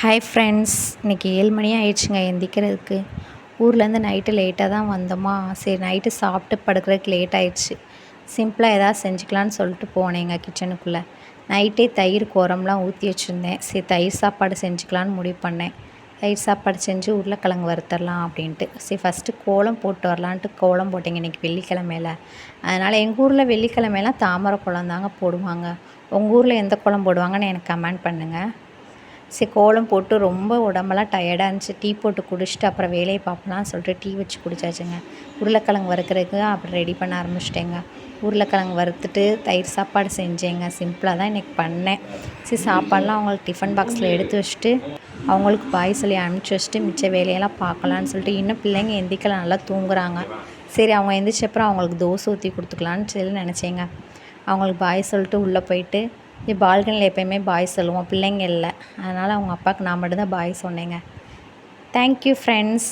Hi friends, இன்றைக்கி 7 மணி ஆயிடுச்சுங்க எந்திரிக்கிறதுக்கு. ஊர்லேருந்து நைட்டு லேட்டாக தான் வந்தோமா, சரி நைட்டு சாப்பிட்டு படுக்கிறதுக்கு லேட் ஆயிடுச்சு. சிம்பிளாக எதாவது செஞ்சுக்கலான்னு சொல்லிட்டு போனேங்க கிச்சனுக்குள்ளே. நைட்டே தயிர் குரம்லாம் ஊற்றி வச்சுருந்தேன். சரி தயிர் சாப்பாடு செஞ்சுக்கலான்னு முடிவு பண்ணேன். தயிர் சாப்பாடு செஞ்சு உருளைக்கிழங்கு வறுத்தரலாம் அப்படின்ட்டு. சரி ஃபஸ்ட்டு கோலம் போட்டு வரலான்ட்டு கோலம் போட்டேங்க இன்றைக்கி வெள்ளிக்கிழமையில. அதனால் எங்கள் ஊரில் வெள்ளிக்கிழமையெல்லாம் தாமரை கோலம் தாங்க போடுவாங்க. உங்கள் ஊரில் எந்த கோலம் போடுவாங்கன்னு எனக்கு கமெண்ட் பண்ணுங்கள். சரி கோலம் போட்டு ரொம்ப உடம்பெல்லாம் டயர்டாக இருந்துச்சு. டீ போட்டு குடிச்சிட்டு அப்புறம் வேலையை பார்ப்பலான்னு சொல்லிட்டு டீ வச்சு குடிச்சாச்சுங்க. உருளைக்கிழங்கு வறுக்கிறதுக்கு அப்புறம் ரெடி பண்ண ஆரம்பிச்சிட்டேங்க. உருளைக்கிழங்கு வறுத்துட்டு தயிர் சாப்பாடு செஞ்சேங்க. சிம்பிளாக தான் இன்றைக்கி பண்ணேன். சரி சாப்பாடெலாம் அவங்களுக்கு டிஃபன் பாக்ஸில் எடுத்து வச்சுட்டு அவங்களுக்கு பாய் சொல்லி அனுப்பிச்சி வச்சுட்டு மிச்ச வேலையெல்லாம் பார்க்கலான்னு சொல்லிட்டு இன்னும் பிள்ளைங்க எந்திரிக்கல, நல்லா தூங்குறாங்க. சரி அவங்க எந்திரிச்சப்பறம் அவங்களுக்கு தோசை ஊற்றி கொடுத்துக்கலான்னு சொல்லி நினச்சேங்க. அவங்களுக்கு பாய் சொல்லிட்டு உள்ளே போயிட்டு பால்கனியில் எப்போயுமே பாய் சொல்லுவோம், பிள்ளைங்க இல்லை. அதனால் அவங்க அப்பாவுக்கு நான் மட்டும்தான் பாய் சொன்னேங்க. Thank you friends.